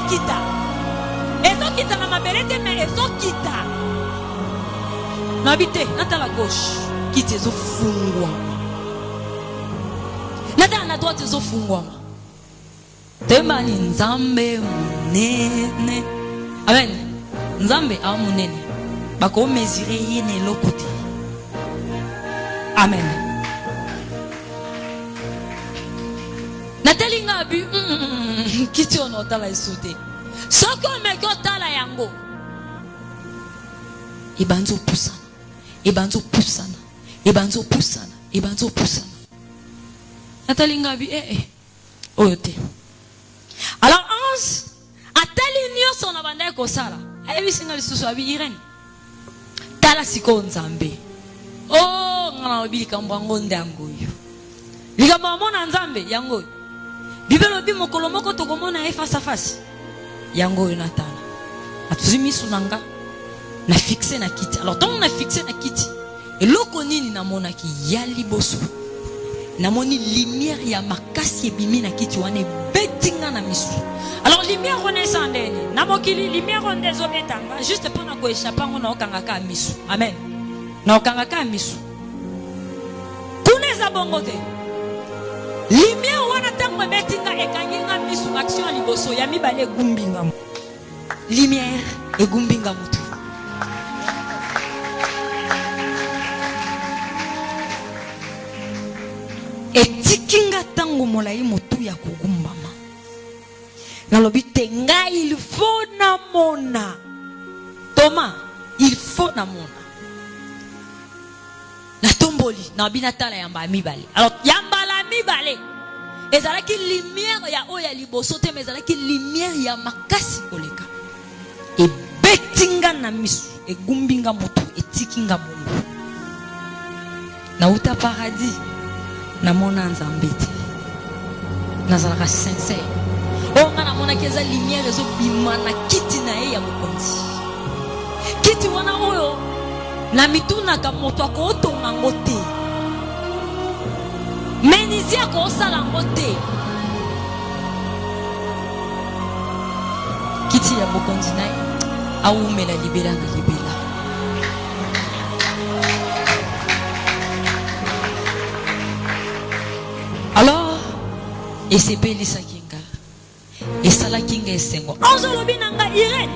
ezokita. Ezokita na mabelete mais ezokita. Nabite, nata la gauche, kiti ezofungwa. Nata na droite ezofungwa. Temani nzambe munene. Amen. Nzambe a munene. Bako mesurer yene lokote. Amen. Natali ngabi kiti onota la isute. Soko megota la yango. Ibanzo pusana. Ibanzo pusana. Ibanzo pusana. Ibanzo pusana. Natali ngabi oyote. Alors Ange atali nyoso na banda ko sala. Ebi singa lisusu abi Irene. Tala siko nzambe. Oh ngana obi kambango ndango yo. Ligamba mona nzambe yango. Bibelo bi mokolo moko to komona e face à face. Yango yo natana. Atuzimi sunanga na fixé na kiti. Alors tant on a fixé na kiti. Et loko nini na mona ki yali boso. Na moni lumière ya makasi ebimi na kiti wane betinga na misu. Alors lumière on est sandeni. Na mokili lumière on des obetanga juste pour na ko échapper on okanga ka misu. Amen. Na okanga ka misu. Kuneza bongote. Lumière wana tango betinga ekanginga misu action liboso ya mibale gumbinga. Lumière et gumbinga mutu. Etikinga tango molai motu ya kugumbama. Nalobi tenga il faut na mona. Thomas, il faut na mona. Na tomboli, na binatala yamba mibale. Alors yamba la mibale. Ezalaki lumière ya oya liboso te mais ezalaki lumière ya makasi koleka. E betinga na misu, e gumbinga motu, etikinga bongo. Na uta paradis. Na mona nzambe te nazalaka sincère o ngana mona keza lumière ezo bima na kiti na ye ya mokonzi kiti wana oyo na mituna ka moto akotonga ngote menizia ko sala ngote kiti ya mokonzi na ye aumela libela na libela. Alors, et c'est Belisa Kinga. Et Sala Kinga et Sengo. Anjolobi nanga Irene.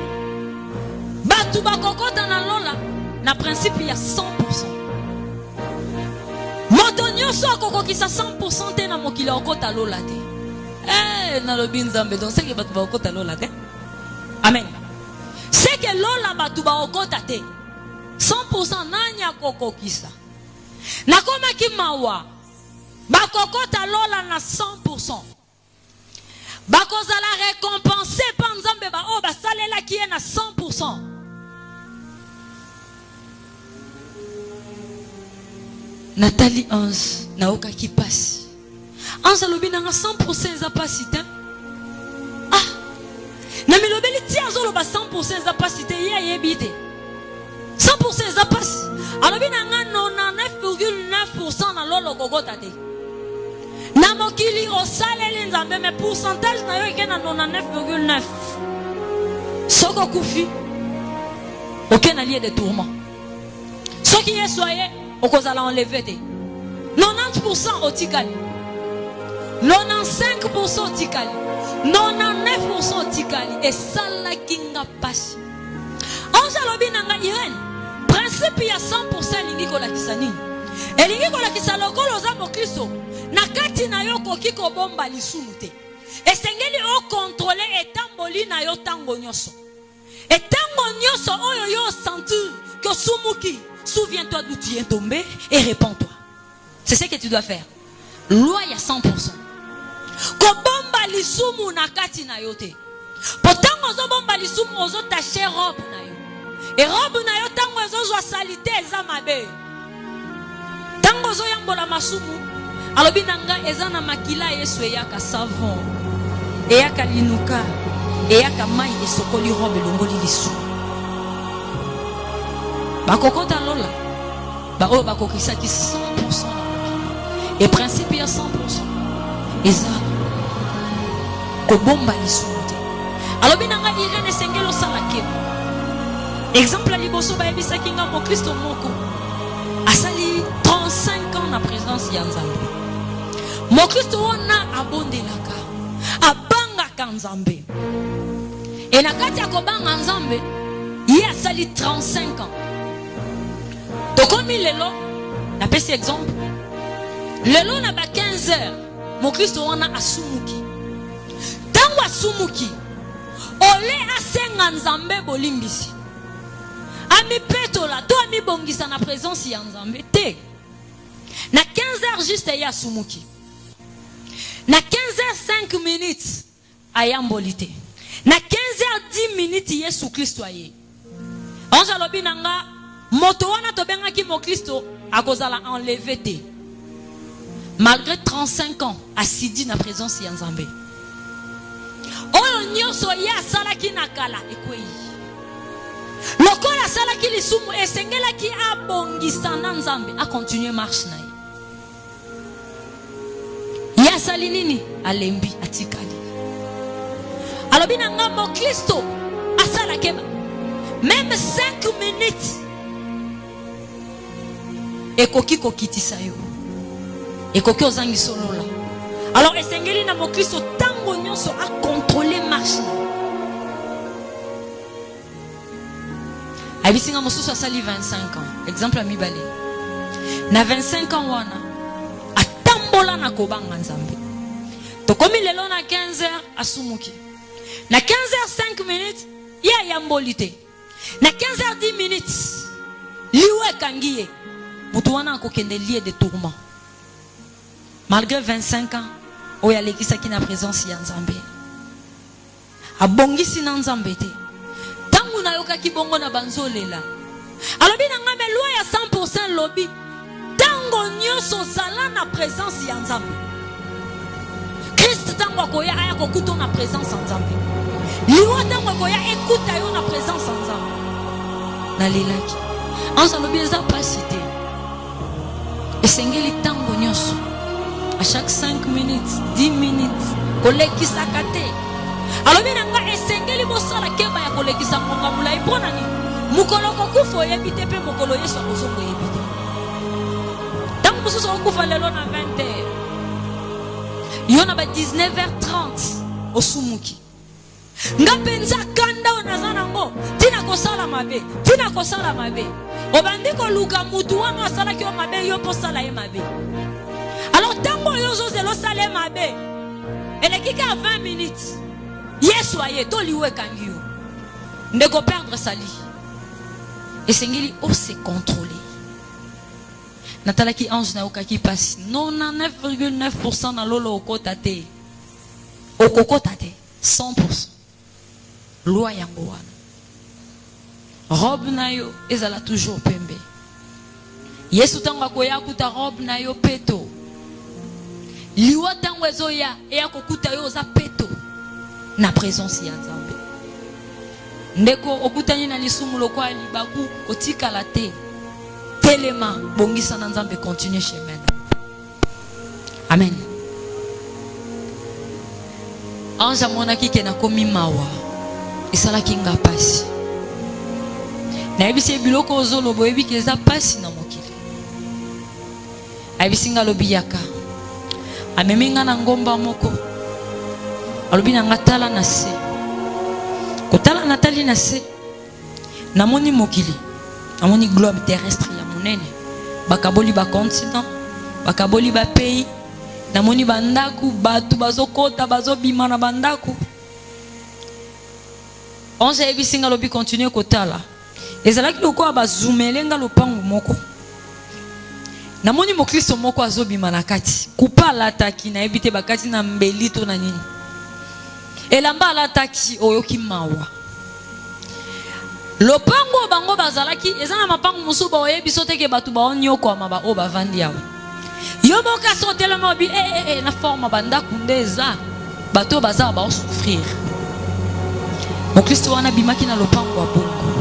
Batu bakokota na lola. Na principe il y a 100%. Motonyo so koko kisa 100% te na mokili okota lola te. Na lobi nzambe donc c'est que batu bakokota lola te. Amen. C'est que lola batu bakokota te. 100% nanya koko kisa. Na koma ki mawa. Bakokota lola na 100%. Bakozala récompensé par nzambe ba o basalela ki est na 100%. Nathalie Ange na oka ki passe. Ange lobi na 100% za passe te. Ah. Na milobeli ti azolo ba 100% za passe te ya yebite. 100% za passe. Alobi na nga 99,9% na lolo kokota te. Na mokili osaleli nzambe mais pourcentage na yo ekena 99,9. Soko kufi aucun lieu de tourment. Soki yesu aye okozala enlever te. 90% otikali. 95% otikali. 99% otikali et sala kinga passe. Ange lobi nanga Irene. Principe ya 100% lingi kolakisa nini? Elingi kolakisa lokolo za mokristo. Nakati na yo koki ko bomba lisumu te. Esengeli o contrôler etamboli na yo tango nyoso. Etango nyoso oyo yo sentir que sumuki, souviens-toi d'où tu es tombé et réponds-toi. C'est ce que tu dois faire. Loi ya 100%. Ko bomba lisumu nakati na yo te. Potango zo bomba lisumu ozo tacher robe na yo. Et robe na yo tango zo zo salite eza mabe. Tango zo yambola masumu. Alobi nanga ezana makila yesu eyaka savon eyaka linuka eyaka mai esokoli robe longoli lisu bakokota lola ba o bakokisa ki 100% et principe ya 100% eza ko bomba lisu te. Alors binanga irene sengelo salake. Exemple liboso ba yebisa kinga mo Kristo moko. Asali 35 ans na présence ya Nzambe. Mo Kristo wana abondelaka. Abanga kanzambe. Et na kati ya kobanga Nzambe, il asali 35 ans. Tokomi lelo, na pesi exemple. Lelo na ba 15 heures, mo Kristo wana asumuki. Tango asumuki, ole asenga Nzambe bolimbisi. Ami petola, to ami bongisa na présence ya Nzambe te. Na 15 heures juste ya asumuki. Na 15 heures 5 minutes ayambolite. Na 15 heures 10 minutes Yesu Kristo aye. Anja lobi nanga moto wana to benga ki mo Kristo akozala enlevé te. Malgré 35 ans asidi na présence ya Nzambe. Oyo nyoso ya sala ki nakala ekwei. Lokola sala ki lisumu esengela ki abongisa na Nzambe a continuer marche na ye. Ya sali nini alembi atikali. Alors bien ngamo Kristo asala keba même 5 minutes ekoki kokitisa yo ekoki ozangi solola. Alors esengeli na mo Kristo tango nyonso a contrôler marche. Abisinga mosusu asali 25 ans. Exemple à mibale. Na 25 ans wana atambola na kobanga Nzambe. To komi lelo na 15 heures asumuki. Na 15 heures 5 minutes ya yambolite. Na 15 heures 10 minutes liwe kangiye. Mutu wana akokende lié de tourment. Malgré 25 ans oya lekisa ki na présence ya Nzambe. Abongisi na Nzambe te. Tangu na yoka kibongo na banzolela. Alobi na ngame loi ya 100% lobi. Tango nyoso zala na présence ya Nzambe. Christ tango akoya aya kokuto na présence ya Nzambe. Liwa tango akoya ekuta yo na présence ya Nzambe. Na lelaki. Anza lobi eza pasite. Esengeli tango nyoso. À chaque 5 minutes, 10 minutes, koleki sakate. Alors bien nga esengeli bosala keba ya koleki sakonga mulai pona ni. Mukolo kokufo yebite pe mukolo Yesu akosongo yebite. Tango mususu okufa lelo na 20h. Yona ba 19h30 osumuki. Nga penza kanda onazana ngo tina kosala mabe, tina kosala mabe. Obandi ko luka mutu wana asala ki o mabe yo posala ye mabe. Alors tango yozo zelo sale mabe. Elle est à 20 minutes. Yesu aye to liwe kangiyo. Ndeko perdre sali. Et sengeli o se contrôler. Natala ki ange na okaki passe 99,9% na lolo okota te. Okokota te 100%. Loi yango wana. Robe na yo ezala toujours pembe. Yesu tango akoya kuta robe na yo peto. Liwa tango ezoya eya kokuta yo za peto na présence ya Nzambe. Ndeko okutani na lisumu lokwa libaku otika la te. Telema bongisa na Nzambe continue chemin. Amen. Anja mona kike na komi mawa. Esala kinga pasi. Na ebisi biloko ozolo boyebi keza pasi na mokili. Abisinga lobiyaka. Ameminga na ngomba moko. Alobi na ngatala na se. Kotala natali na se. Namoni mokili. Namoni globe terrestre ya monene. Bakaboli ba continent, bakaboli ba pays. Namoni bandaku batu bazokota bazobima na bandaku. Onse ebisinga lobi continue kotala. Ezalaki loko abazumelenga lopango moko. Namoni mo Kristo moko azobima na kati. Kupa lataki na ebite bakati na mbelito na nini. Elamba lataki oyoki mawa. Lopango bango bazalaki ezana mapango musuba oyebiso teke batu baonyoko amaba o bavandi yawe. Yo boka sotela mobi na forma banda kundeza bato baza ba souffrir. Mo Kristo wana bimaki na lopango wa bongo.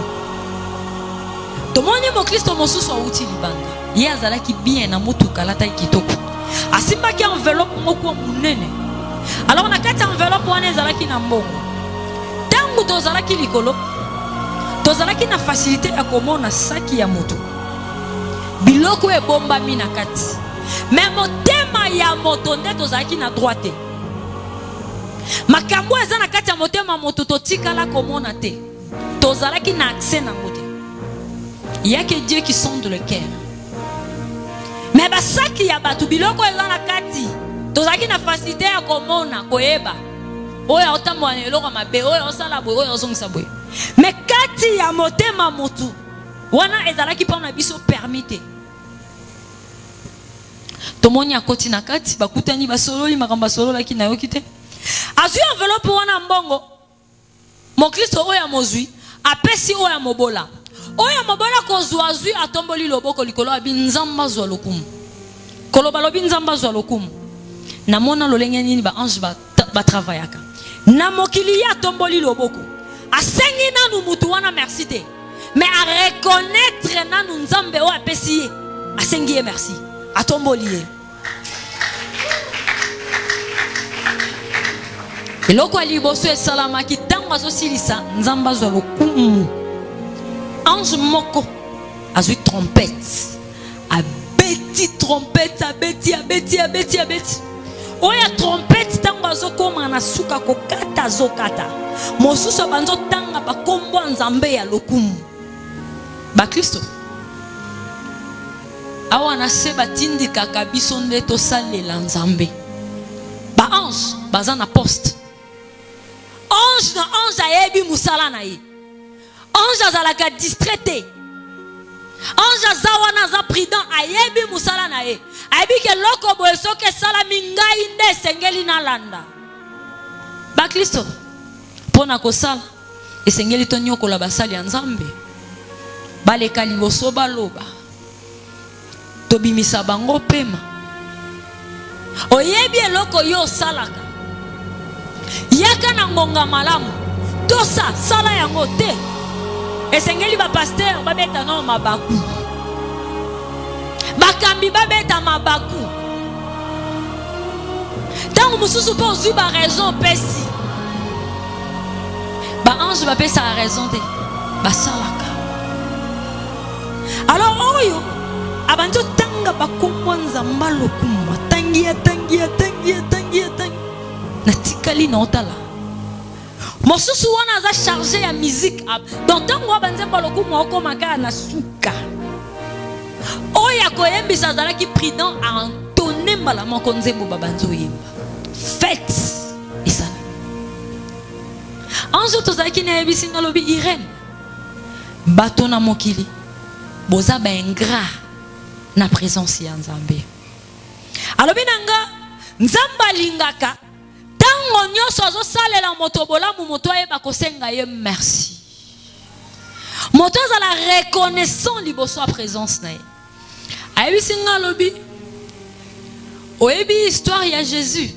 Tomoni mo Kristo mosusu auti libanga. Ye azalaki bien na mutuka lata kitoko. Asimbaki enveloppe moko munene. Alors na kati enveloppe wana ezalaki na mbongo. tangu tozalaki likolo tozalaki na facilité ya komona saki ya moto biloko ebombami na kati mais motema ya moto nde tozalaki na droite makambo eza na kati ya motema moto totikala komona te tozalaki na accès na ngote. Il y a que Dieu qui sonde le cœur. Mais basaki ya batu biloko eza na kati tozalaki na facilité ya komona koyeba oyo otambo na eloko mabe oyo osala boye oyo ozongisa boye mais kati ya motema motu wana ezalaki pa na biso permité tomoni akoti na kati bakutani basololi makamba sololaki na yoki te azwi enveloppe wana mbongo mokristo oyo mozwi apesi oyo mobola kozwa azwi atomboli loboko likolo abi nzamba zwa lokumu koloba lobi nzamba zwa lokumu na mona lolenge nini ba ange ba travaillaka na mokili ya tomboli loboko asengi nanu mutu wana merci te mais à reconnaître nanu nzambe o apesi ye asengi ye merci atomboli ye eloko aliboso esalamaki tango azosilisa nzamba zwa lokumu ange moko azwi trompette abeti trompette abeti oya trompette tango azokoma na suka kokata azokata mosusu banzo tanga bakombo nzambe ya lokumu bakristo awa na se batindika kabiso nde tosalela nzambe ba ange baza na poste ange ayebi musala na ye ange azalaka distraité ange azawana aza prudent ayebi musala na ye ayebi ke loko boye soki esalami ngai nde esengeli nalanda bakristo mpo na kosala esengeli tonyokola basali ya nzambe baleka liboso baloba tobimisa bango pema oyebi eloko yo osalaka yaka na ngonga malamu tosa sala yango te esengeli bapaster babeta no mabaku bakambi babeta mabaku tango mosusu mpo ozwi baraison pesi baange bapesa raison te basalaka alors oyo abandi otanga bakombo nzamba lokumu atangi natikali na otala mosusu wana aza chargé ya musique donc tango abanzemba lokumu okomaka na suka oyo akoyembisa azalaki prudent a entonné mbala moko nzembo babanzi oyemba fête esala ange tozalaki na yebisi nga lobi Irène bato na mokili boza baingrat na présence ya nzambe alobi nanga nzambe alingaka tango nyonso azosalela moto bolamu moto ayeba kosenga ye merci moto azala reconnaissant liboso ya présence na ye ayebisi nga alobi oyebi histoire ya Jésus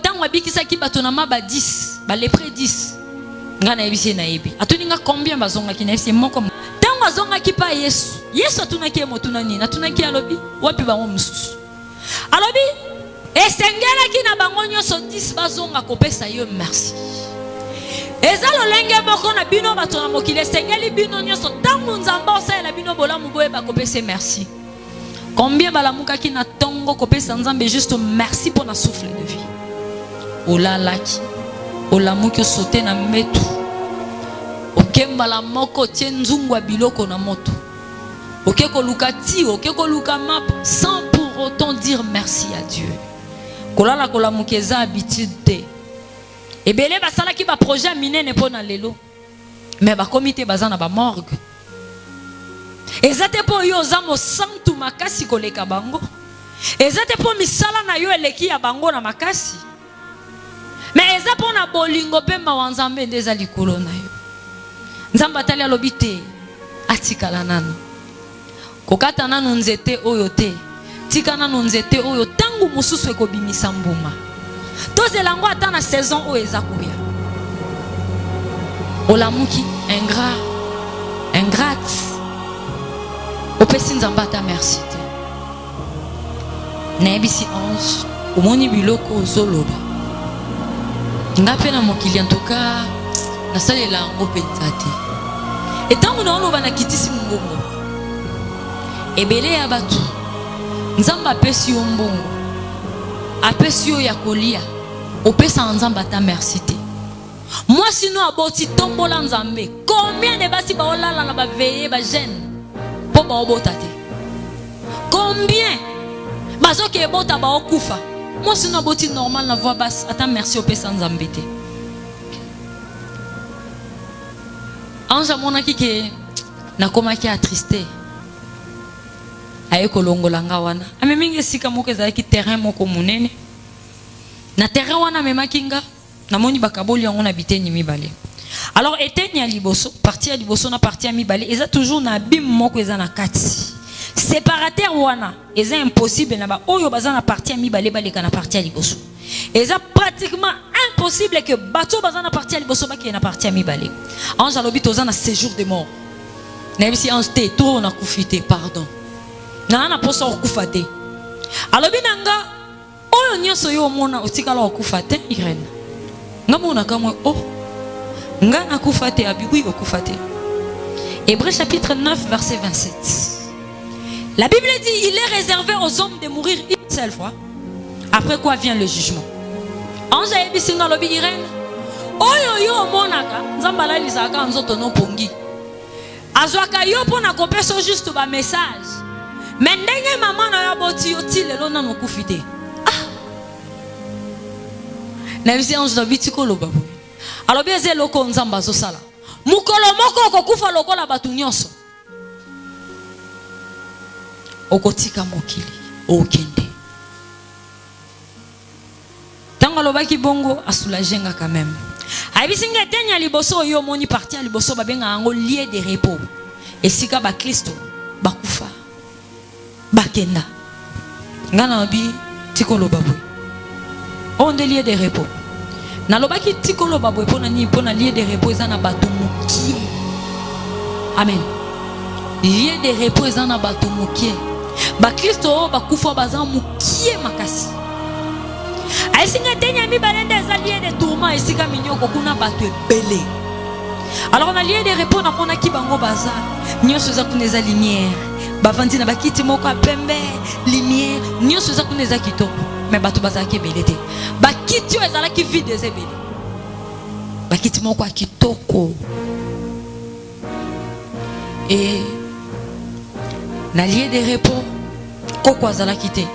tango abikisaki bato na maba 10 balepre 10 nga nayebisi nayebi atuni nga combien bazongaki nayebisi moko tango azongaki pa Yesu atunaki ye motuna nini atunaki alobi wapi bango mosusu alobi esengelaki na bango nyonso 10 bazonga kopesa yo merci eza lolenge moko na bino bato na mokili esengeli bino nyonso tango nzambe osalela bino bolamu boyeba kopesa merci combien balamukaki na tongo kopesa nzambe juste merci pour na souffle de vie olalaki olamuki osote na metu okembala moko tie nzungu ya biloko na moto oke koluka ti oke koluka map sans pour autant dire merci à Dieu kolala kolamuki eza habitude te ebele basalaki ba projet minene mpo na lelo mais bakomi te baza na ba morgue eza te mpo yo oza mosantu makasi koleka bango eza te mpo misala na yo eleki ya bango na makasi mais eza mpo na bolingo mpe mawa nzambe nde eza likolo na yo nzambe atali alobi te atikala nanu kokata nanu nzete oyo te tika nanu nzete oyo tangu mosusu ekobimisa mbuma tozelango ata na saison oyo eza koya olamuki ingrate opesi nzambe ata merci te nayebisi ange omoni biloko ozoloba nga mpe na mokili en tout cas na salela yango penza te. Etango na oloba na kitisi mbongo ebele ya batu nzamba apesi yo mbongo apesi yo ya kolia opesa nzamba ata merci te. Moi sinon aboti tombola nzambe combien de basi ba olala na ba veiller ba jeune po ba obota te. Combien bazo ke bota ba okufa. Moi sinon aboti normal na voix basse ata merci opesa nzambe te. Anja mona kike nakoma ki attriste aye kolongola nga wana amemingi sika moko ezalaki terrain moko munene na terrain wana memakinga namoni bakaboli yango na biteni mibale. Alors eteni ya liboso parti ya liboso na parti ya mibale eza toujours na bim moko eza na kati séparateur wana eza impossible na ba oyo baza na parti ya mibale baleka na parti ya liboso. Eza pratiquement impossible que bateau baza na parti ya liboso baki na parti ya mibale. Ange alobi toza na séjour de mort. Na bisi ange te to na kufite pardon. Na na poso okufa te. Alobi nanga oyo nyonso yo mona otikala okufa te Irene. Nga mona kamwe oh nga na kufa te abigui okufa te. Hébreux chapitre 9 verset 27. La Bible dit il est réservé aux hommes de mourir une seule fois. Après quoi vient le jugement. Ange ebisinga lobi Irene. Oyo yo monaka nzambala lisaka nzoto no pongi. Azwaka yo pona kopesa juste ba message. Mais ndenge maman na yo boti oti lelo na nokufite. Ah. Na bisi ange lobi tikolo babu. Alobi eze loko nzamba zo sala. Mukolo moko kokufa lokola batu nyonso. Okotika mokili okende. Alobaki bongo asulajenga quand même. Abisinga tenya liboso yo moni parti à liboso babenga ango lieu de repos. Esika ba Kristo bakufa. Bakenda. Ngana obi tikolo babwe. On de lieu de repos. Na lobaki tikolo babwe pona ni pona lieu de repos ezana batu mukie. Amen. Lieu de repos ezana batu mukie. Ba Kristo bakufa bazan mukie makasi. Aïsinga tenya mi balende lié de tourment esika minyoko kuna batu ebele. Alors on a lié de repos na mona ki bango bazar. Nyonso za kuneza lumière. Bavandi na bakiti moko apembe lumière. Nyonso za kuneza kitoko. Mais batu bazar ki ebele te. Bakiti yo ezala ki vide ezebele. Bakiti moko kitoko. Et na lié de repos koko azala kite.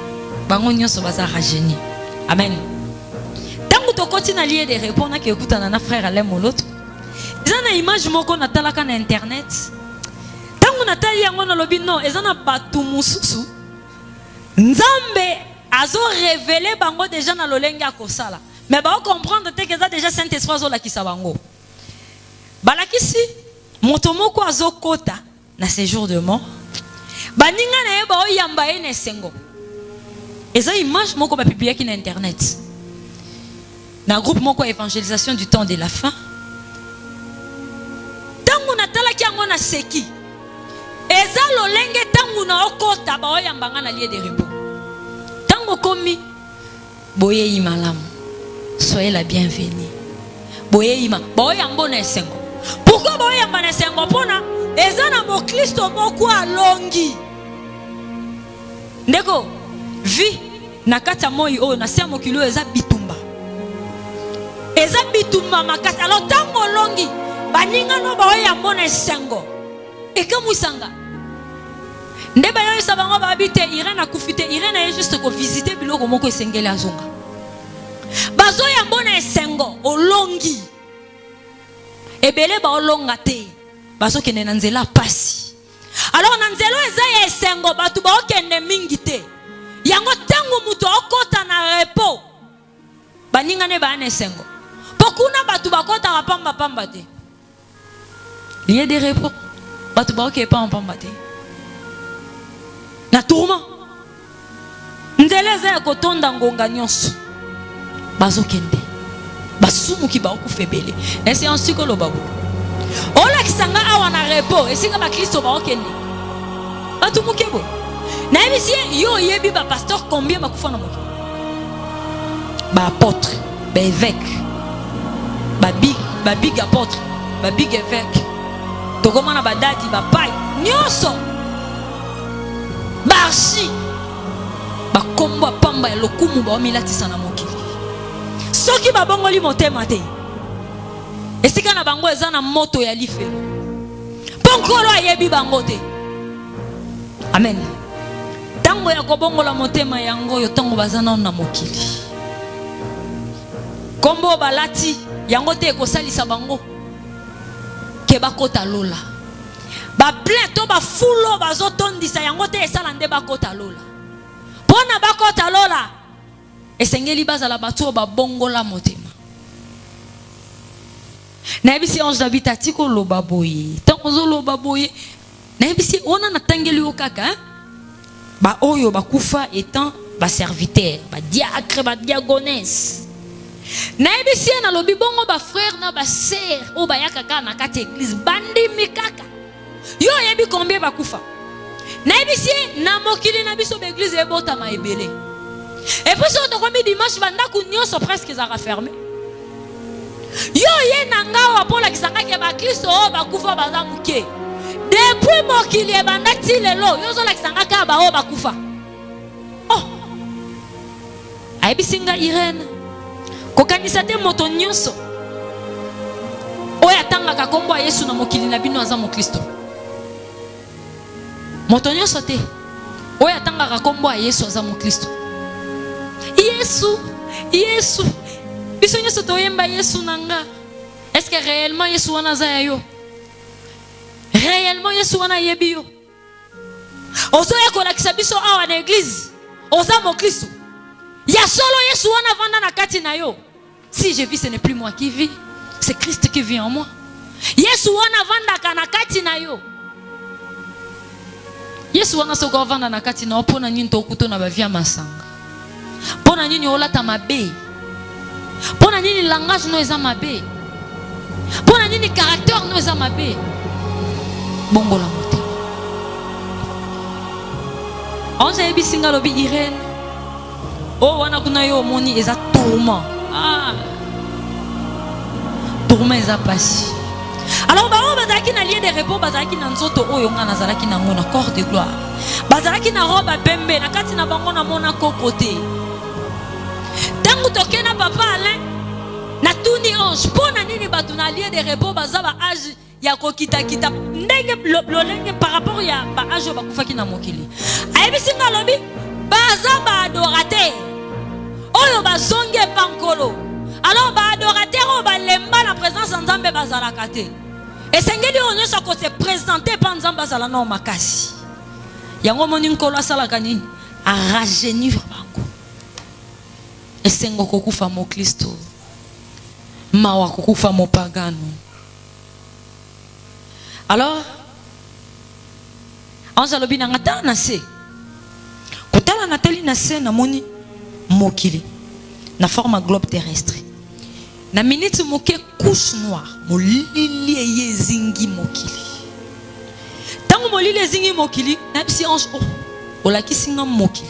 Bango nyonso bazar rajeuni. Amen. Tant que tu continues à lier des réponses, que écoute un frère à l'un ou l'autre. Ils ont une image moko na talaka na internet. Tant que Nathalie yango na lobi non, ils ont un batu mususu. Nzambe azo révélé bango déjà na lolenga kosala. Mais ba comprendre te que ça déjà Saint-Esprit zo la kisabango. Balakisi moto moko azo kota na séjour de mort. Baninga na yeba o yamba ene sengo. Et ça image moko ba publier qui na internet. Na groupe moko évangélisation du temps de la fin. Tangu na tala ki yango na seki. Eza lolenge tangu na okota ba oyambanga na lieu de repos. Tangu komi boye imalamu. Soyez la bienvenue. Boye ima ba oyambo na esengo. Pourquoi ba oyamba na esengo pona eza na mo Kristo moko alongi. Ndeko vi nakata moi o na semo kilo eza bitumba. Eza bitumba makata. Alors tango longi baninga no ba oyambo na esengo. Ekamwisanga. Ndeba yo sabango ba habite Irene akufite Irene est juste ko visiter biloko moko esengele azonga. Bazo yambo na esengo olongi. Ebele ba olonga te. Bazo kende na nzela pasi. Alors na nzelo eza ya esengo batu ba okende mingi te. Yango tangu muto okota na repos. Baninga ne ba na esengo. Pokuna batu bakota rapamba pamba te. Lieu de repos. Batu ba oke pa pamba te. Na tourment. Nzeleza ya kotonda ngonga nyonso. Bazo kende. Basumu ki ba okufebele. Ese ansiko lo babu. Ola kisanga awa na repos. Esinga ba Kristo ba okende. Batu mukebo. Na ebisi yo yebi ba pasteur combien ba kufa na moto. Ba apôtre, ba évêque, ba big ba big apôtre, ba big évêque. Tokomana ba dadi ba pai, nyoso. Barchi. Ba kombo pamba lokumu ba omilatisa na mokili. Soki ba bongoli motema te. Esika na bango eza na moto ya lifelo. Ponkolo ayebi bango te. Amen. Tango ya kobongola motema yango yo tango bazana na mokili. Kombo balati yango te kosalisa bango. Ke bakota lola. Ba plein to ba fulo bazotondisa yango te esala nde bakota lola. Pona bakota lola. Esengeli bazala batu ba bongola motema. Na ebisi ange d'habitati ko loba boye. Tango zo loba boye. Na ebisi ona na tangeli o kaka. Ba oyo ba kufa étant ba serviteur, ba diacre, ba diagonesse. Na ebisi na lobi bongo ba frère na ba sœur o ba yakaka na kati église bandi mikaka. Yo yebi combien ba kufa. Na ebisi na mokili na biso ba église ebota ma ebele. Et puis so to komi dimanche banda ku nyonso presque za fermé. Yo ye nanga wa pola kisanga ke ba Kristo o ba kufa baza muke. Depuis mokili ebanda ti lelo yo zo la kisanga ka ba o ba kufa. Oh. Aibisinga Irene. Kokanisa te moto nyonso. Oya tanga ka kombo Yesu na mokili na bino aza mo Kristo. Moto nyonso te. Oya tanga ka kombo Yesu aza mo Kristo. Yesu, Yesu. Biso nyonso toyemba Yesu nanga. Est-ce que réellement Yesu wana za yo? Réellement Yesu wana yebi yo? Ozo ya kolakisa biso awa na église. Oza mo Kristo. Ya solo Yesu wana vanda na kati na yo. Si je vis, ce n'est plus moi qui vis, c'est Christ qui vit en moi. Yesu wana vanda kana kati na yo. Yesu wana soko vanda na kati na yo pona nini to kuto na ba via masanga. Pona nini olata mabe. Pona nini langage no eza mabe. Pona nini caractère no eza mabe. Bongo la moté. Onza ebi singa lobi Irene. Oh wana kuna yo moni eza tourment. Ah. Tourment eza pasi. Alors ba o bazaki na lieu de repos bazaki na nzoto oyo nga nazalaki na ngona corps de gloire. Bazalaki na robe pembe na kati na bango na mona kokote. Tangu tokena papa Alain na tuni ange pona nini batu na lieu de repos bazaba âge ya kokita kita ndenge lolenge par rapport ya ba âge ba kufaki na mokili. Ayebisinga lobi bazaba adorateur. Oyo bazonge pankolo. Alors ba adorateur o ba lemba na présence nzambe bazala kate. Et sengeli onyo sa ko se présenter pa nzamba bazala na makasi. Yango moni nkolo asala kanini a rajeunir bango. Et sengo kokufa mo Kristo. Mawa kokufa mo pagano. Alors anza lobi na ngata na se. Kotala Nathalie na se na moni mokili na forme globe terrestre. Na minute moke couche noire, molili yezingi mokili. Tango molili yezingi mokili, na bisi ange o, olaki singa mokili.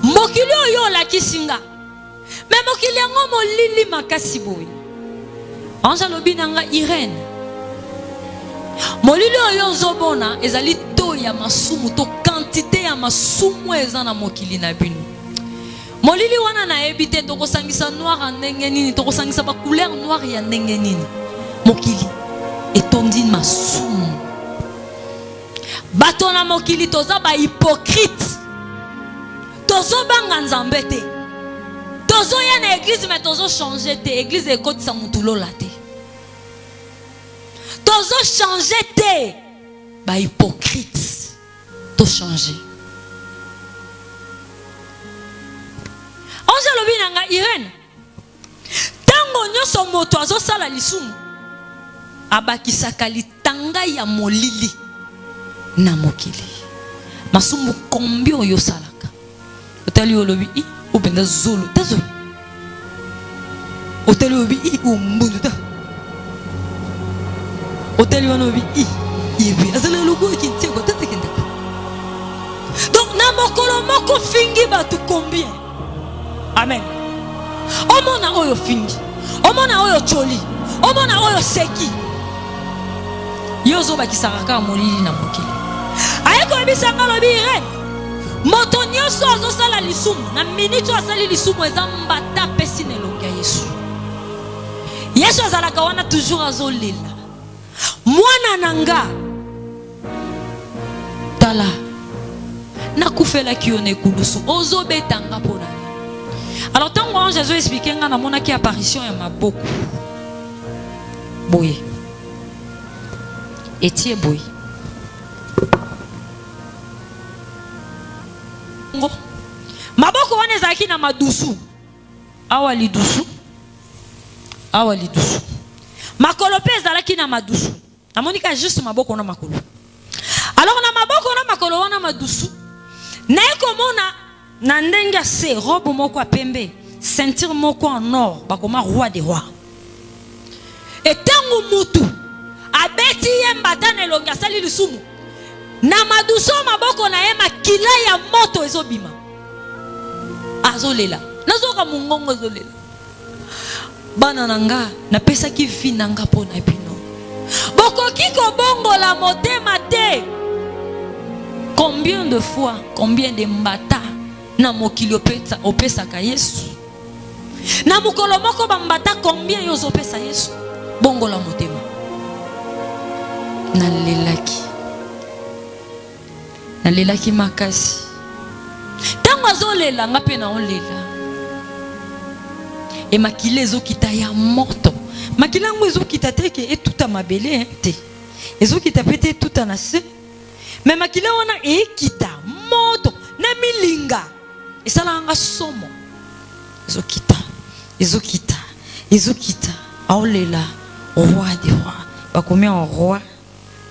Mokili oyo olaki singa. Mais mokili yango molili makasi boy. Ange lobi nanga Irene. Molili oyo zobona ezali to ya masumu to quantité ya masumu ezana mokili na bino. Molili wana na ebite to kosangisa noir ndenge nini to kosangisa ba couleur noire ya ndenge nini. Mokili etondi masumu. Bato na mokili toza ba hypocrite. Tozo banga nzambe te. Tozo ya na église mais tozo changer te. Église ekoti sa mutulo la te. Tozo changer te. Ba hypocrite. To changer. Onza lobi nanga Irene. Tango nyoso moto azo sala lisumu. Abakisaka litanga ya molili na mokili. Masumu kombi oyo salaka. Otali olobi I obenda zolo tazo. Otali olobi I umbundu ta. Otali olobi I ibi azala logo kintiako tata kenda. Donc na mokolo moko fingi batu combien? Amen. Omona oyo fingi. Omona oyo choli. omona oyo seki yozo bakisaka molili na mokili ayeko ebisanga lobi Irene moto nyonso azosala lisumu na minute asali lisumu eza mbata pesi na elongi ya Yesu. Yesu azalaka wana toujours azolela mwana nanga tala nakufela kione kulusu ozobetanga pona. Alors tant que Jésus expliquait nga na mona ki apparition ya maboko boye etie boye maboko wana ezalaki na madusu awa lidusu makolo mpe ezalaki na madusu namonika juste maboko na makolo. Alors na maboko na makolo wana madusu naye komona na ndenge ya se robe moko ya pembe ceinture moko en or bakoma roi des rois etango mutu abeti ye mbata na elongi asali lisumu na maduso maboko na ye makila ya moto ezobima azolela nazoka mungongo azolela bana nanga napesaki vi nanga pona bino bokoki kobongola motema te. Combien de fois combien de mbata na mokili opesaka Yesu na mukolo moko bambata combien yo opesa Yesu bongola motema nalelaki makasi tango azolela nga pe na olela e makile ezokita ya moto makile yango ezokita te ke etuta mabele te ezokita pe te etuta na se mais makile wana ekita moto na milinga esala nga somo ezokita aolela roi des rois bakomi en roi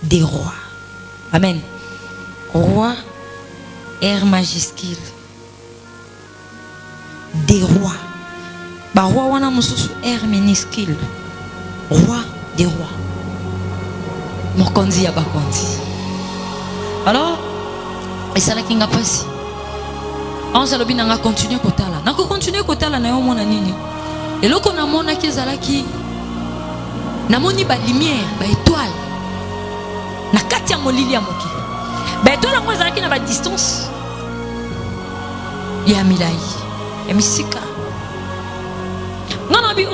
des rois. Amen. Roi R majuscule des rois ba roi wana mususu R minuscule roi des rois mokonzi ya bakonzi. Alors esala kinga pasi anza lobi nanga continuer kotala nako continuer kotala na yo mona nini eloko na mona ki ezalaki na moni ba lumière ba étoile na kati ya molili ya mokili ba étoile ngo ezalaki na ba distance ya milai ya misika ngana bi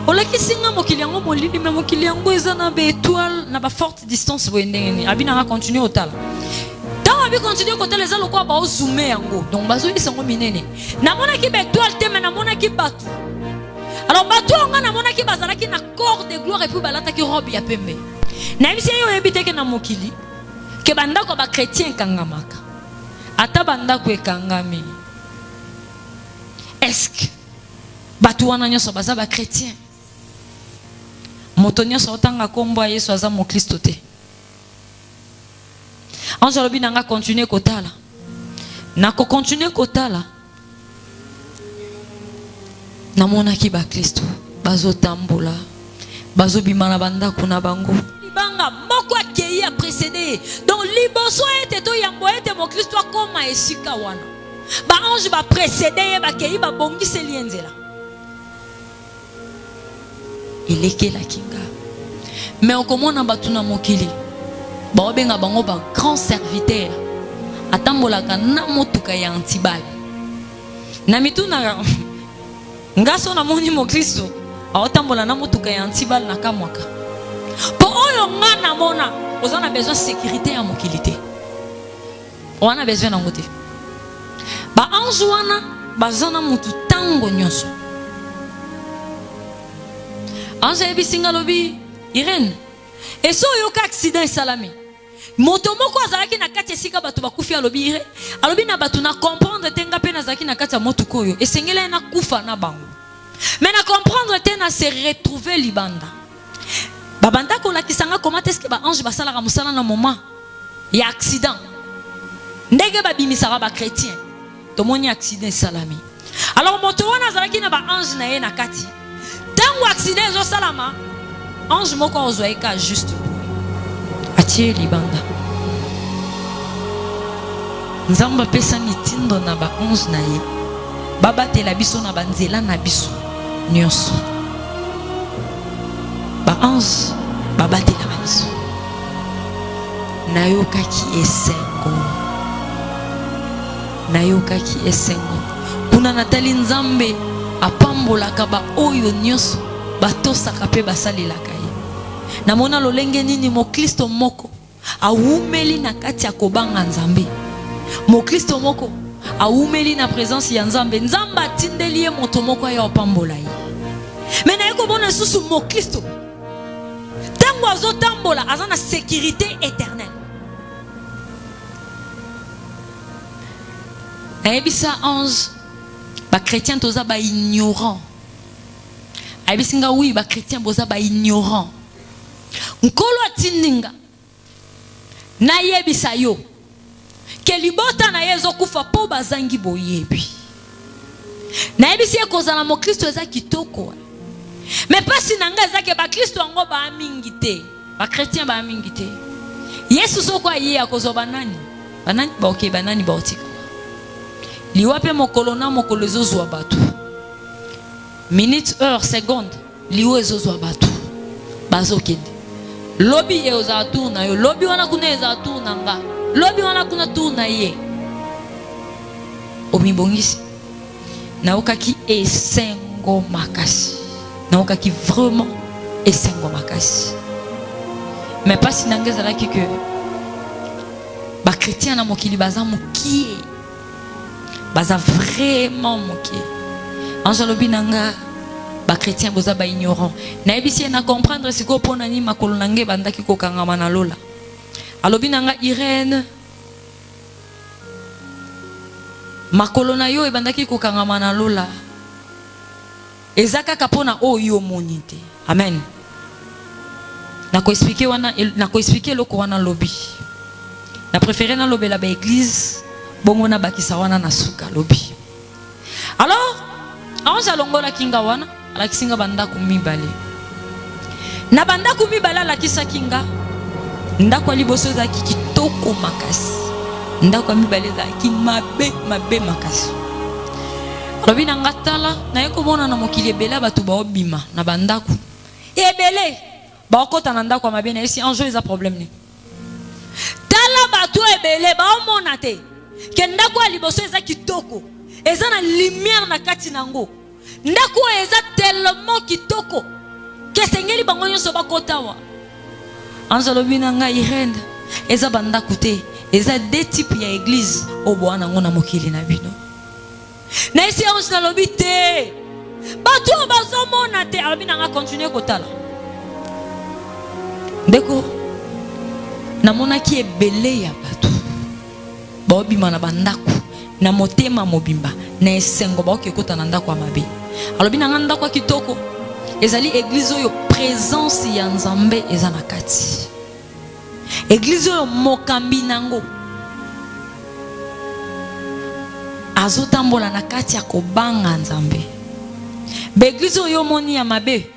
olaki singa mokili yango molili me mokili yango eza na ba étoile na ba forte distance boendeni abi nanga continuer kotala abi continuer kotala eza lokwa ba ozume yango donc bazo isango minene na mona ki ba étoile te mais na mona ki batu. Alors batu nga na mona ki bazalaki na corps de gloire et puis balata ki robe ya pembe na bisi yo ebiteke na mokili ke bandako ba chrétien kangamaka ata bandako ekangami est-ce que batu wana nyoso baza ba chrétien moto nyoso otanga kombo Yesu aza mo Kristo te. Anjalobi nanga continuer kotala nako continuer kotala namona ki ba Kristo bazo tambola bazo bimana banda kuna bango libanga moko akei a précédé donc liboso ete to yango ete mo Kristo akoma esika wana ba ange ba précédé ba kei ba bongise lienzela elekela kinga mais okomona batuna mokili baobenga bango ba grand serviteur atambolaka na motuka ya antibal na mituna ngaso na moni mo Kristo aotambola na motuka ya antibal na kamwaka po oyo ngana mona ozana besoin sécurité ya mokilité wana besoin na ngote ba ange wana bazana mutu tango nyonso ange ebisinga lobi Irene eso yoka accident salami moto moko azalaki na kati esika bato bakufi alobi ire alobi na bato na comprendre te nga pe nazalaki na kati ya motuka oyo esengela na kufa na bango mais na comprendre te na se retrouver libanda babanda ko lakisanga comment est-ce que ba ange basalaka musala na moment ya accident ndege babimisaka ba chrétien to moni accident salami. Alors moto wana azalaki na ba ange na ye na kati tango accident zo salama ange moko ozoeka juste atie libanda nzamba pesa mitindo na ba ange na ye babatela biso na banzela na biso nyonso ba ange babate na biso nayokaki esengo kuna natali nzambe apambolaka ba oyo nyonso batosaka pe basalelaka ye namona lolenge nini mokristo moko awumeli na kati ya kobanga nzambe mokristo moko awumeli na présence ya nzambe nzambe atindeli ye moto moko ya opambola ye mais na yeko bona susu mokristo tango azotambola aza na sécurité éternelle ayebisa ange ba chrétien toza ba ignorant ayebisinga oui ba chrétien boza ba ignorant nkolo atindinga na yebisa yo ke libota na yezo kufa po bazangi boyebi na yebisi ye kozala mo Kristo eza kitoko mais pasi nanga eza ke ba Kristo ango ba mingite ba chrétien ba mingite Yesu soko aye akozoba nani banani ba okay banani ba otika liwape mokolo na mokolo ezozwa batu minute heure seconde liwo ezozwa batu bazokende lobi eoza tu na yo lobi wana kuna eza tu na nga lobi wana kuna tu na ye omibongisi naokaki esengo makasi naokaki vraiment esengo makasi mais pas si nangeza la ki que ba chrétien na mokili baza mokie baza vraiment mokie anjalobi nanga ba chrétien boza ba ignorant na ebisi na comprendre siko pona ni makolo nange bandaki ko kangama na lola alobi nanga Irène makolo na yo ebandaki ko kangama na lola ezaka kapona oyo monite amen na ko expliquer loko wana lobi na préféré na lobela ba église bongo na bakisa wana na suka lobi alors ange alongola kinga wana alakisinga bandako mibale na bandako mibale alakisa kinga ndako aliboso za kitoko makasi ndako mibale za ki mabe makasi lobi na ngatala na yeko bona na mokili ebele batu ba obima na bandako ebele ba okota na ndako mabe na esi ange eza problème ni tala batu ebele ba omona te ke ndako aliboso eza kitoko eza na lumière na kati nango ndako eza tellement kitoko ke sengeli bango nyonso bakotawa anjalobi na nga Irène eza bandako te eza deux types ya église obwana ngo na mokili na bino na esi ange na lobi te bato bazomona te alobi na nga continuer kotala ndeko namonaki ebele ya bato baobima na bandako na motema mobimba na esengo baoki ekota na ndako ya mabe alobi na nga ndako ya kitoko ezali église oyo présence ya nzambe eza na kati église oyo mokambi nango azotambola na kati ya kobanga nzambe ba église oyo moni ya mabe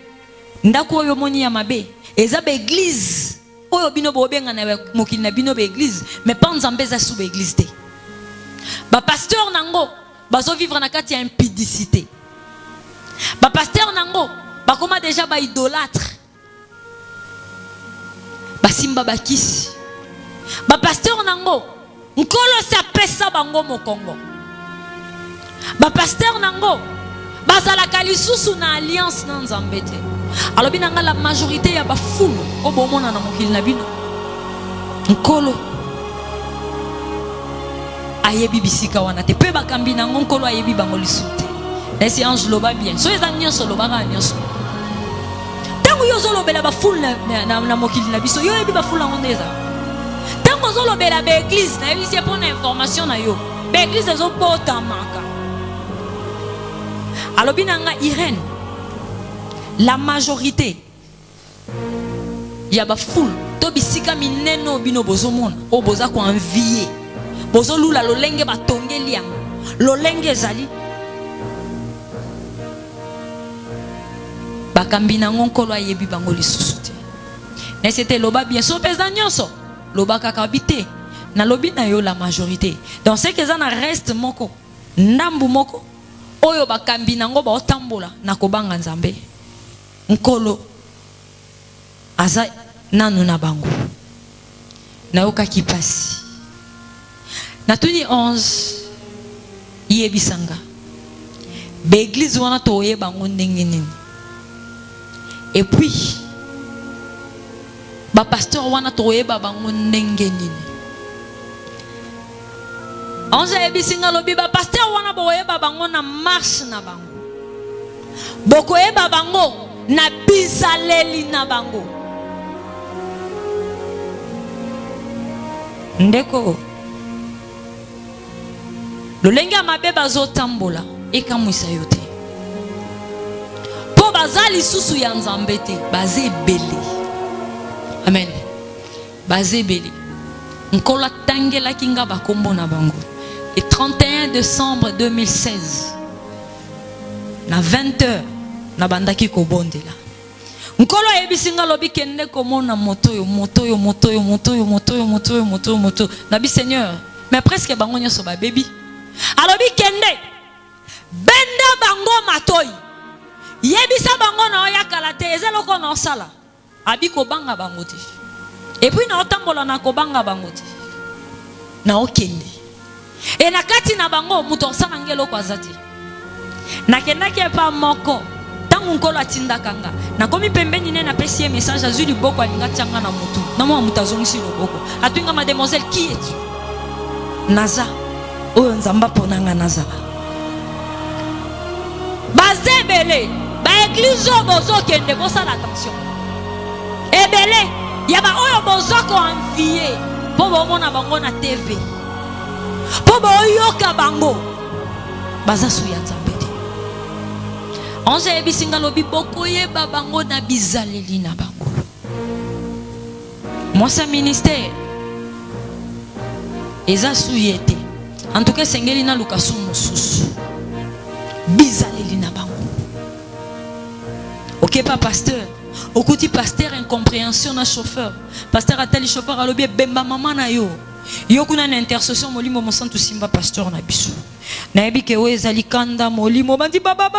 ndako oyo moni ya mabe eza ba église oyo bino bobenga na mokili na bino ba église mais pas nzambe eza sous ba église te ba pasteur nango bazo vivre na kati ya impudicité ba pasteur nango bakoma déjà ba idolâtre basimba bakisi ba pasteur nango nkolo sa pesa bango mokongo ba pasteur nango bazalaka lisusu na alliance na nzambe te alobi nanga la majorité ya bafulu obomona na mokili na bino nkolo ayebi bisika wana te pe bakambi nango nkolo ayebi bango lisusu te na esi ange loba bien so eza nyonso lobaka nyonso tango yo zolobela bafulu na mokili na biso yo yebi bafulu nango nde eza tango zolobela ba église na yebisi mpona information na yo ba église ezobotamaka alobi nanga Irène la majorité ya bafulu to bisika mineno bino bozomona o boza ko envier bozolula lolenge batongeli yango lolenge ezali bakambi nango nkolo ayebi bango lisusu te na c'était loba bien so pesa nyonso loba kaka bite na lobi na yo la majorité donc c'est que ça na reste moko ndambu moko oyo bakambi nango baotambola na kobanga nzambe nkolo aza nanu na bango nayoka kipasi natuni 11 yebisanga l'église wana toye bango ndenge nini et puis ba pasteur wana toye bango ndenge nini onza yebisinga lobi ba pasteur wana boye bango na marche na bango bokoye bango na bizaleli na bango ndeko lolenge mabe bazotambola ekamwisa yo te po bazali susu ya nzambe te baze ebele amen baze ebele nkola tangelaki nga bakombo na bango le 31 décembre 2016 na 20h na bandaki kobondela nkolo yebisinga lobi kende komona moto na bi Seigneur mais presque bango nyoso ba baby alobi kende benda bango matoi yebisa bango na oya kalate ezeloko na osala abi kobanga bango te et puis na otambola na kobanga bango te na okende e na kati na bango muto osala ngelo kwa zati na kendaki pa moko tangu nkolo atindaka nga na komi pembeni ne na pesi message azui liboko alinga tianga na mutu na mwa mutazongisi loboko atwinga mademoiselle qui es-tu naza oyo nzamba ponanga nazala bazebele ba église bozo kende bosala attention ebele yaba oyo bozo ko envier po bomona bango na TV po boyoka bango baza suya nzambe te onze ebisinga lobi bokoye bango na bizaleli na bango moi sa ministère eza suyete en tout cas sengeli na lukasu mosusu bizaleli na bango ok pas pasteur okuti pasteur incompréhension na chauffeur pasteur atali chauffeur alobi bemba mama na yo kuna na intercession molimo mosantu simba pasteur na biso na yebi ke we ezali kanda molimo bandi baba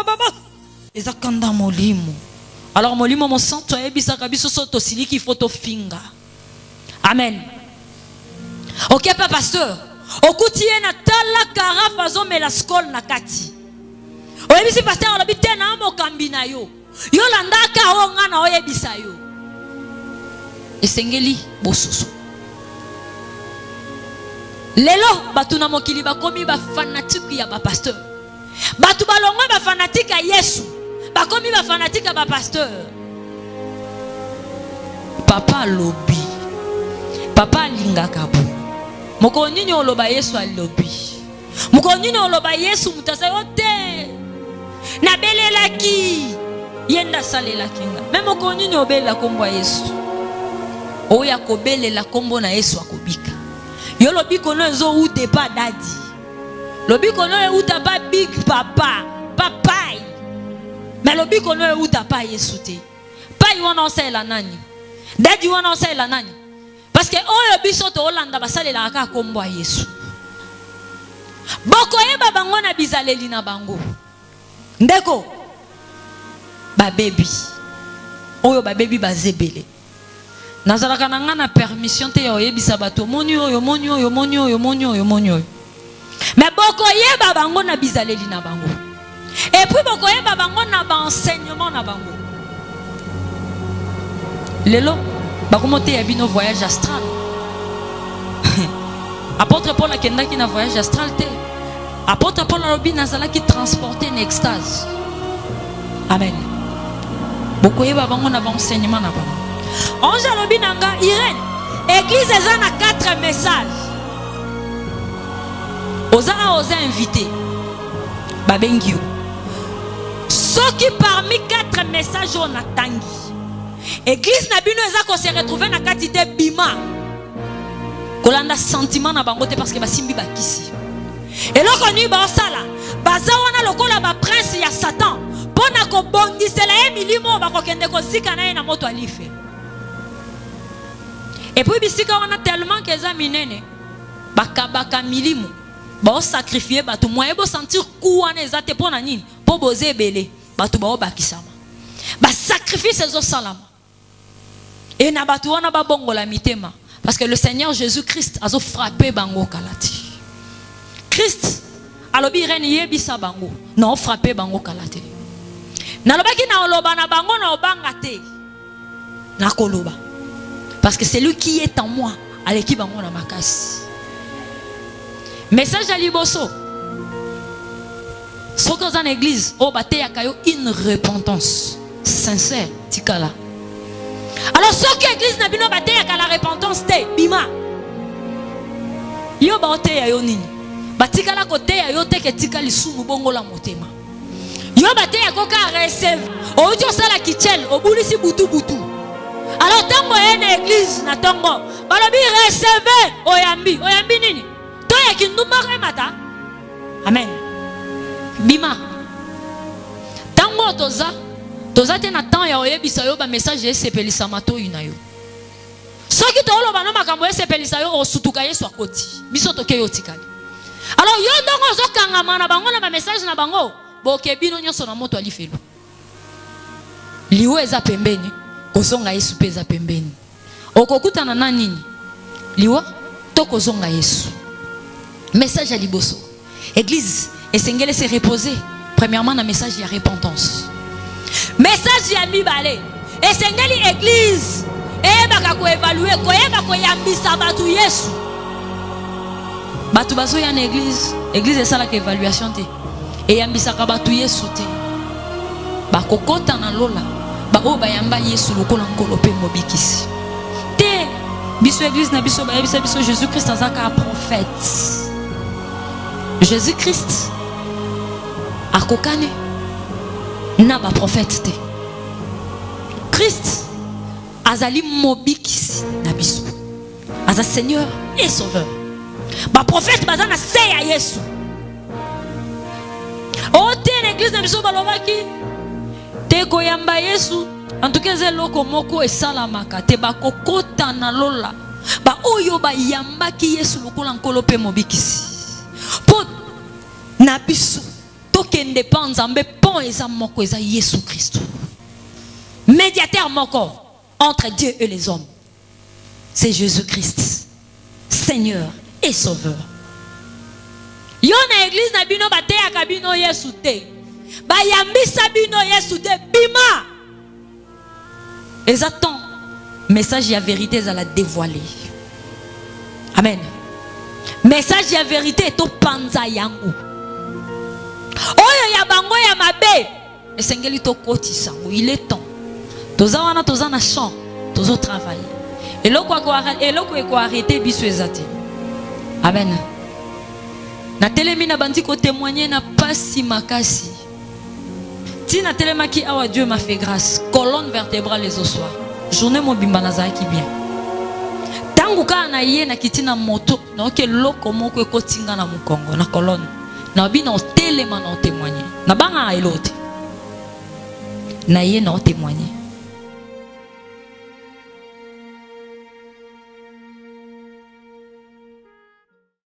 eza kanda molimo alors molimo mosantu ayebisaka biso soto siliki photo finga amen ok pas pasteur okuti ye na tala karafa azomela skol na kati oyebisi pasteur alobi te na mokambi na yo landaka o nga na oyebisa yo esengeli bosusu lelo batu na mokili bakomi ba fanatique ya ba pasteur batu balongwe ba fanatique ya Yesu bakomi ba fanatique ya ba pasteur papa lobi papa lingaka bo moko nini oloba Yesu alobi moko nini oloba Yesu mutasa yote na belelaki yenda salela kinga même moko nini obela kombo ya Yesu oya kobelela kombo na Yesu akobika yo lobi kono ezo ute pa dadi lobi kono e uta pa big papa papai mais lobi kono e uta pa Yesu te pa yo wana osela nani dadi wana osela nani parce que oyo biso to olanda basalela ka kombo ya Yesu boko yeba bango na bizaleli na bango ndeko ba baby oyo ba baby bazebele nazalaka na nga na permission te yo yebisa bato moni oyo mais boko yeba bango na bizaleli na bango et puis boko yeba bango na ba enseignement na bango lelo bakomote ya bino voyage astral apôtre Paul akendaki na voyage astral te apôtre Paul alobi nazalaki transporter en extase amen bokoyeba bango na ba enseignement na bango onja lobi nanga Irène église eza na 4 messages oza invité babengi yo soki parmi 4 messages on atangi église na bino eza ko se retrouver na kati te bima kolanda sentiment na bango te parce que basimbi bakisi eloko ni ba sala baza wana lokola ba prince ya Satan pona ko bondisela ye milimo ba ko kende ko zika na ye na moto alife et puis bisika wana tellement que eza minene bakabaka milimo ba sacrifier bato moye bo sentir ku wana eza te pona nini po boze ebele bato ba obakisama ba sacrifice ezo salama Et na batu wana ba bongo la mitema parce que le Seigneur Jésus-Christ a frappé bango kalati. Christ alobi reni yebisa bango na frappé bango kalate. Na lobaki na oloba na bango na obanga te. Na koloba. Parce que c'est lui qui est en moi aleki bango na makasi. Message à liboso. Ce que dans l'église, oh bate yakayo une repentance sincère tikala. Alors ce que l'église n'a bino bate yakala repentance te bima. Yo ba ote ya yo nini? Batikala kote ya yo te ke tikali sumu bongo la motema. Yo bate yakoka receive. O jo sala kichel, o bulisi butu butu. Alors tango ene église na tango, balobi receive oyambi nini? To yakinduma remata. Amen. Bima tango toza te na temps ya oyebisa yo ba message esepelisa mato ina yo soki to oloba no makambo esepelisa yo osutuka Yesu akoti biso toke yo tikali. Alors yo ndongo zokanga na bango na ba message na bango bokebino nyonso na moto alifelo liwe eza pembeni kozonga Yesu peza pembeni okokutana na nini liwa to kozonga Yesu. Message à liboso église et Sengele se reposer. Premièrement, dans le message, il y a repentance. Message, il y a mibale. Et Sengeli église. Et baka ko évaluer, ko eba ko yambisa batu Yesu. Batu bazo ya église. Église est ça la évaluation te. Et yambisa ka batu Yesu te. Ba kokota na lola. Ba o ba yamba Yesu lokola nkolope mobikisi. Te biso église na biso ba yebisa biso Jésus-Christ azaka prophète. Jésus-Christ akokane na ba prophète te. Christ azali mobikisi na biso. Aza Seigneur et Sauveur. Ba prophète baza na se ya Yesu. O te l'église na biso balobaki te koyamba Yesu. En tout cas zeloko moko esalamaka te ba kokota na lola. Ba oyo ba yambaki Yesu lokola nkolope mobikisi. Po na biso tokende pa nzambe pon eza moko eza Yesu Christ. Médiateur moko entre Dieu et les hommes. C'est Jésus-Christ, Seigneur et Sauveur. Yo na église na bino bate ya kabino Yesu te. Ba yambisa bino Yesu te bima. Exactement. Message ya vérité za la dévoiler. Amen. Message ya vérité to panza yangu. Oyo ya bango ya mabe. Esengeli to kotisa. Il est temps. Toza wana toza na champ. Tozo travailler. Eloko eko arrêter biso ezate. Amen. Na telemi na bandi ko témoigner na pasi makasi. Ti na telemaki awa Dieu m'a fait grâce. Colonne vertébrale les ossoirs. Journée mobimba nazaki bien. Tanguka na ye na kitina moto na oke loko moko ekotinga na mukongo na colonne na bina otelema na témoigner na banga elote na ye na témoigner